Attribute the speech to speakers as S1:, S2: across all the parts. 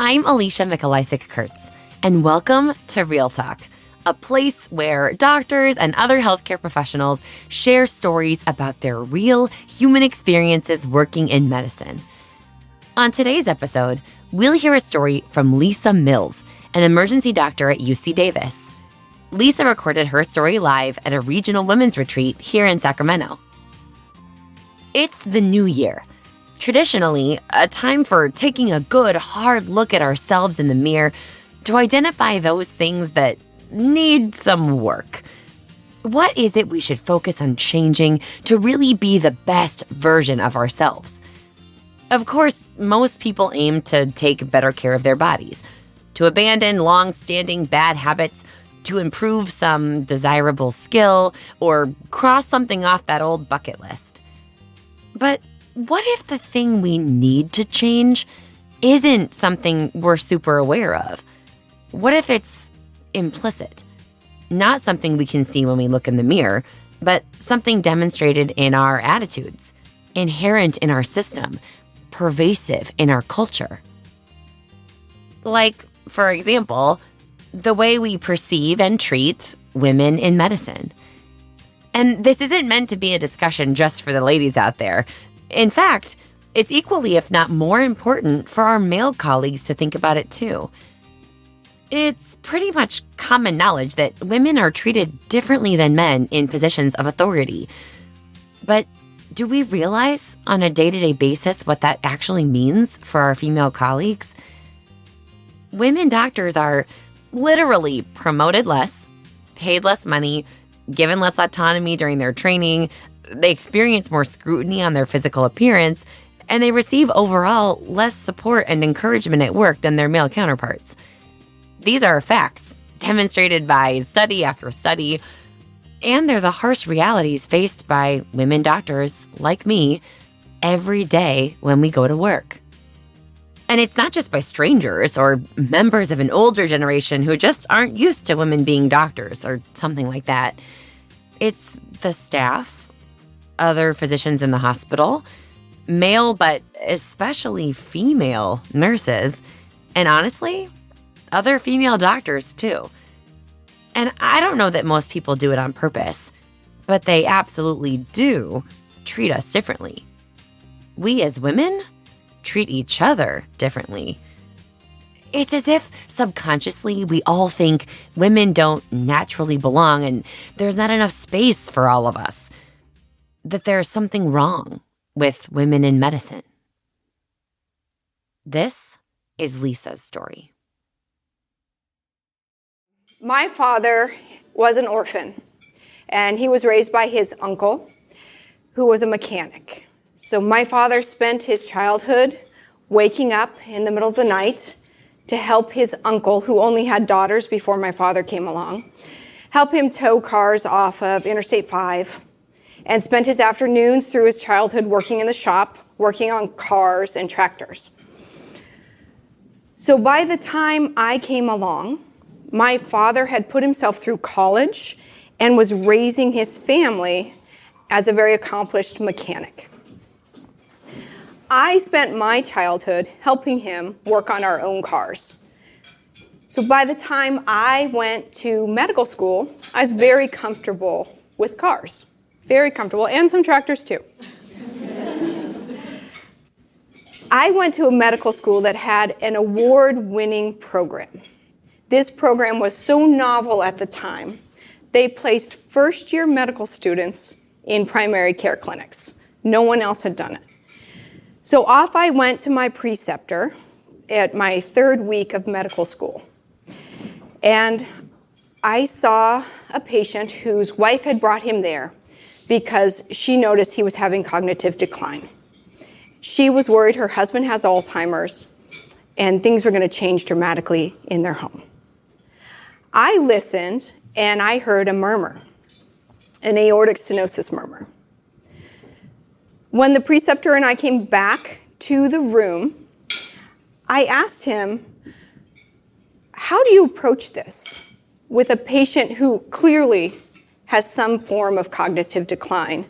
S1: I'm Alicia Mikulisik-Kurtz, and welcome to Real Talk, a place where doctors and other healthcare professionals share stories about their real human experiences working in medicine. On today's episode, we'll hear a story from Lisa Mills, an emergency doctor at UC Davis. Lisa recorded her story live at a regional women's retreat here in Sacramento. It's the new year. Traditionally, a time for taking a good, hard look at ourselves in the mirror to identify those things that need some work. What is it we should focus on changing to really be the best version of ourselves? Of course, most people aim to take better care of their bodies, to abandon long-standing bad habits, to improve some desirable skill, or cross something off that old bucket list. But what if the thing we need to change isn't something we're super aware of? What if it's implicit? Not something we can see when we look in the mirror, but something demonstrated in our attitudes, inherent in our system, pervasive in our culture. Like, for example, the way we perceive and treat women in medicine. And this isn't meant to be a discussion just for the ladies out there. In fact, it's equally, if not more important, for our male colleagues to think about it too. It's pretty much common knowledge that women are treated differently than men in positions of authority. But do we realize on a day-to-day basis what that actually means for our female colleagues? Women doctors are literally promoted less, paid less money, given less autonomy during their training. They experience more scrutiny on their physical appearance, and they receive overall less support and encouragement at work than their male counterparts. These are facts, demonstrated by study after study, and they're the harsh realities faced by women doctors like me every day when we go to work. And it's not just by strangers or members of an older generation who just aren't used to women being doctors or something like that. It's the staff, other physicians in the hospital, male but especially female nurses, and honestly, other female doctors too. And I don't know that most people do it on purpose, but they absolutely do treat us differently. We as women treat each other differently. It's as if subconsciously we all think women don't naturally belong and there's not enough space for all of us. That there's something wrong with women in medicine. This is Lisa's story.
S2: My father was an orphan, and he was raised by his uncle, who was a mechanic. So my father spent his childhood waking up in the middle of the night to help his uncle, who only had daughters before my father came along, help him tow cars off of Interstate 5, and spent his afternoons through his childhood working in the shop, working on cars and tractors. So by the time I came along, my father had put himself through college and was raising his family as a very accomplished mechanic. I spent my childhood helping him work on our own cars. So by the time I went to medical school, I was very comfortable with cars. Very comfortable, and some tractors too. I went to a medical school that had an award-winning program. This program was so novel at the time, they placed first-year medical students in primary care clinics. No one else had done it. So off I went to my preceptor at my third week of medical school. And I saw a patient whose wife had brought him there because she noticed he was having cognitive decline. She was worried her husband has Alzheimer's and things were going to change dramatically in their home. I listened and I heard a murmur, an aortic stenosis murmur. When the preceptor and I came back to the room, I asked him, how do you approach this with a patient who clearly has some form of cognitive decline,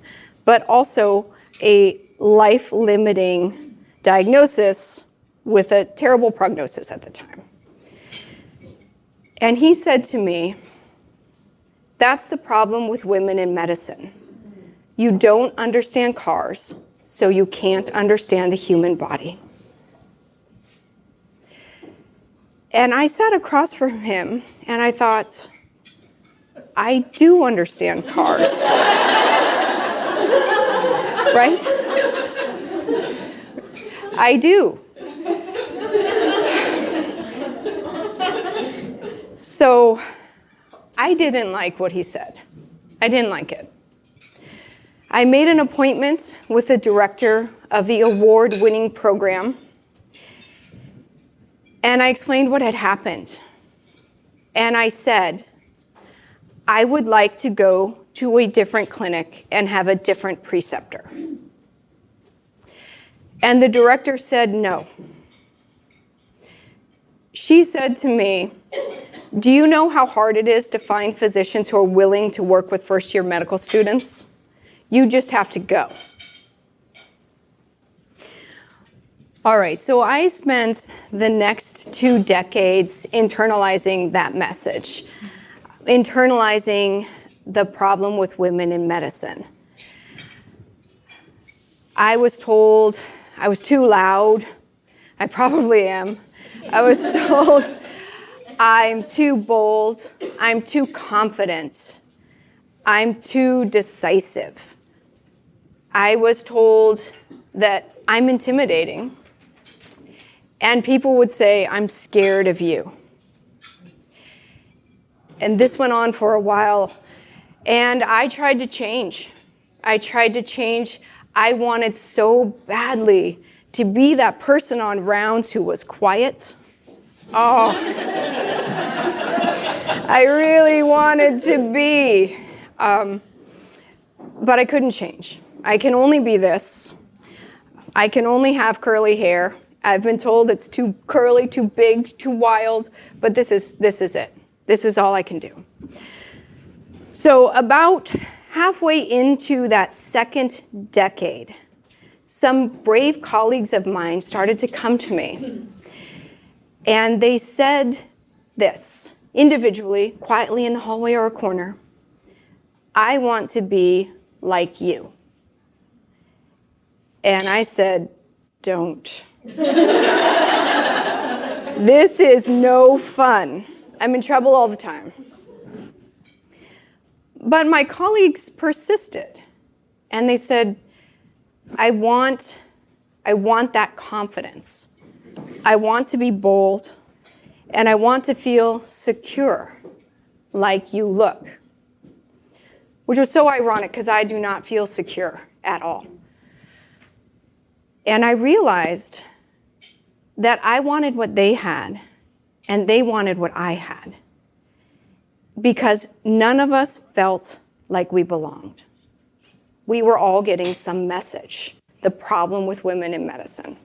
S2: but also a life-limiting diagnosis with a terrible prognosis at the time. And he said to me, "That's the problem with women in medicine. You don't understand cars, so you can't understand the human body." And I sat across from him and I thought, I do understand cars. Right? I do. So I didn't like what he said. I didn't like it. I made an appointment with the director of the award-winning program, and I explained what had happened. And I said, I would like to go to a different clinic and have a different preceptor. And the director said no. She said to me, "Do you know how hard it is to find physicians who are willing to work with first-year medical students? You just have to go." All right, so I spent the next 2 decades internalizing that message, internalizing the problem with women in medicine. I was told I was too loud. I probably am. I was told I'm too bold. I'm too confident. I'm too decisive. I was told that I'm intimidating. And people would say, "I'm scared of you." And this went on for a while. And I tried to change. I wanted so badly to be that person on rounds who was quiet. Oh, I really wanted to be. But I couldn't change. I can only be this. I can only have curly hair. I've been told it's too curly, too big, too wild, but this is it. This is all I can do. So about halfway into that second decade, some brave colleagues of mine started to come to me. And they said this, individually, quietly in the hallway or a corner, "I want to be like you." And I said, "Don't." This is no fun. I'm in trouble all the time. But my colleagues persisted, and they said, I want that confidence. I want to be bold, and I want to feel secure, like you look. Which was so ironic, because I do not feel secure at all. And I realized that I wanted what they had, and they wanted what I had. Because none of us felt like we belonged. We were all getting some message, the problem with women in medicine.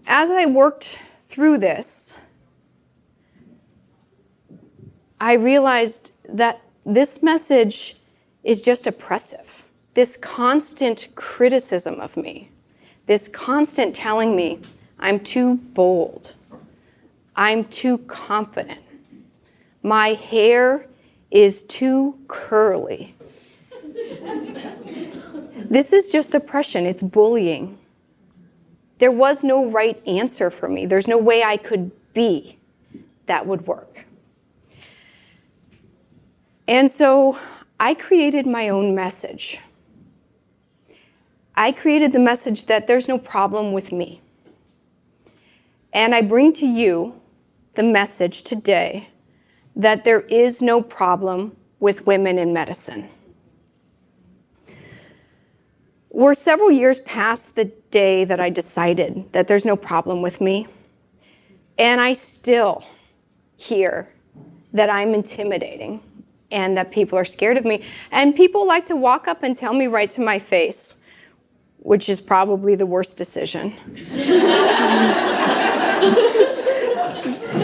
S2: As I worked through this, I realized that this message is just oppressive. This constant criticism of me, this constant telling me I'm too bold, I'm too confident, my hair is too curly. This is just oppression, it's bullying. There was no right answer for me. There's no way I could be that would work. And so I created my own message. I created the message that there's no problem with me. And I bring to you the message today that there is no problem with women in medicine. We're several years past the day that I decided that there's no problem with me, and I still hear that I'm intimidating and that people are scared of me. And people like to walk up and tell me right to my face, which is probably the worst decision.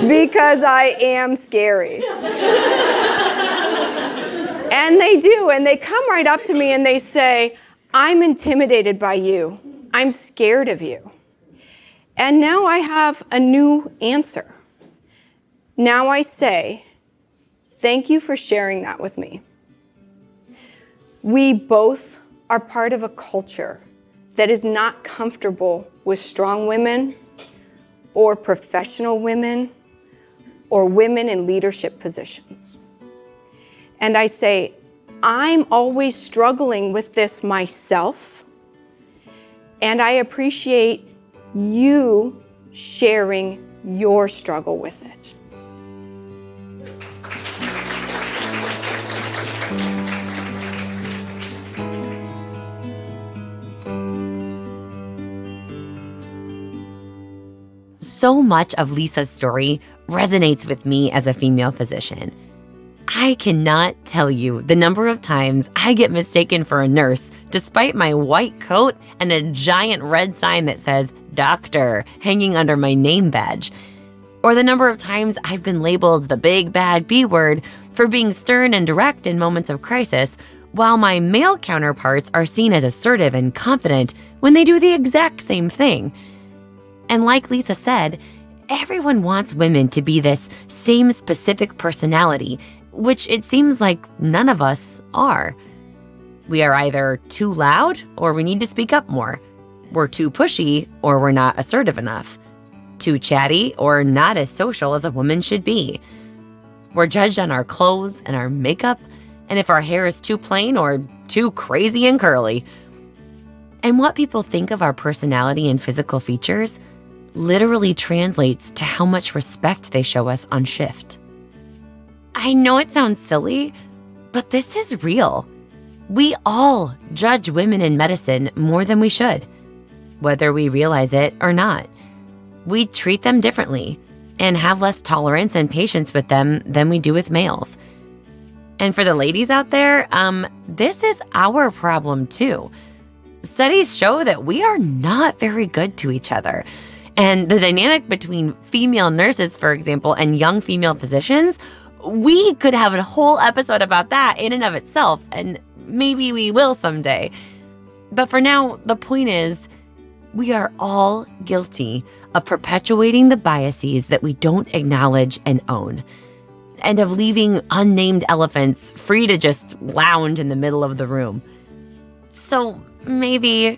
S2: Because I am scary. And they do, and they come right up to me and they say, I'm intimidated by you. I'm scared of you. And now I have a new answer. Now I say, thank you for sharing that with me. We both are part of a culture that is not comfortable with strong women or professional women or women in leadership positions. And I say, I'm always struggling with this myself, and I appreciate you sharing your struggle with it.
S1: So much of Lisa's story resonates with me as a female physician. I cannot tell you the number of times I get mistaken for a nurse despite my white coat and a giant red sign that says doctor hanging under my name badge. Or the number of times I've been labeled the big bad B word for being stern and direct in moments of crisis, while my male counterparts are seen as assertive and confident when they do the exact same thing. And like Lisa said, everyone wants women to be this same specific personality, which it seems like none of us are. We are either too loud or we need to speak up more. We're too pushy or we're not assertive enough. Too chatty or not as social as a woman should be. We're judged on our clothes and our makeup, and if our hair is too plain or too crazy and curly. And what people think of our personality and physical features literally translates to how much respect they show us on shift. I know it sounds silly, but this is real. We all judge women in medicine more than we should, whether we realize it or not. We treat them differently and have less tolerance and patience with them than we do with males. And for the ladies out there, this is our problem too. Studies show that we are not very good to each other. And the dynamic between female nurses, for example, and young female physicians, we could have a whole episode about that in and of itself, and maybe we will someday. But for now, the point is, we are all guilty of perpetuating the biases that we don't acknowledge and own, and of leaving unnamed elephants free to just lounge in the middle of the room. So maybe,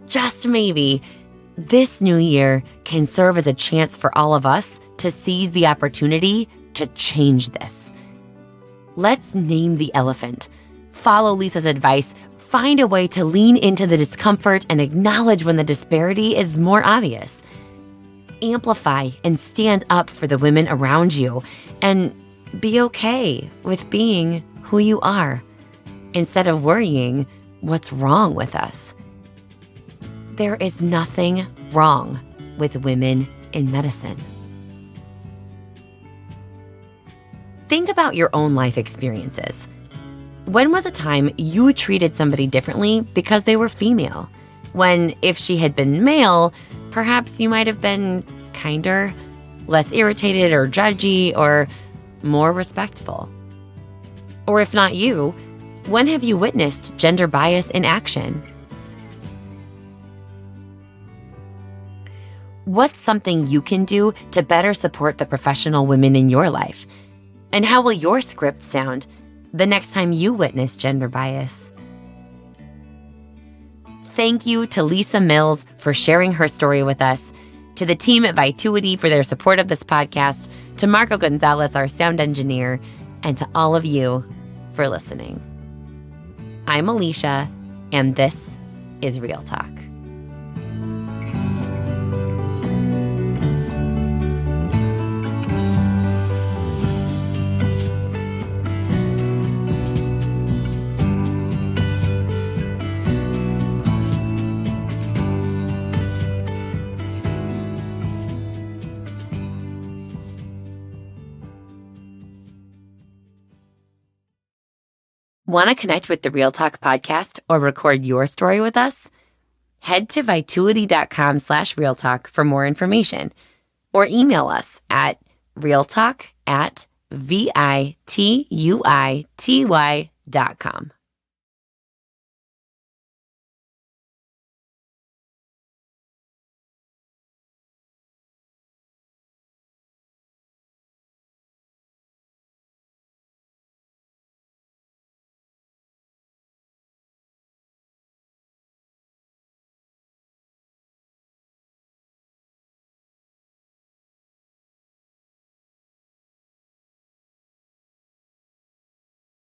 S1: just maybe, this new year can serve as a chance for all of us to seize the opportunity to change this. Let's name the elephant. Follow Lisa's advice. Find a way to lean into the discomfort and acknowledge when the disparity is more obvious. Amplify and stand up for the women around you, and be okay with being who you are, instead of worrying what's wrong with us. There is nothing wrong with women in medicine. Think about your own life experiences. When was a time you treated somebody differently because they were female? When, if she had been male, perhaps you might have been kinder, less irritated or judgy, or more respectful. Or if not you, when have you witnessed gender bias in action? What's something you can do to better support the professional women in your life? And how will your script sound the next time you witness gender bias? Thank you to Lisa Mills for sharing her story with us, to the team at Vituity for their support of this podcast, to Marco Gonzalez, our sound engineer, and to all of you for listening. I'm Alicia, and this is Real Talk. Want to connect with the Real Talk podcast or record your story with us? Head to vituity.com/realtalk for more information, or email us at realtalk@vituity.com.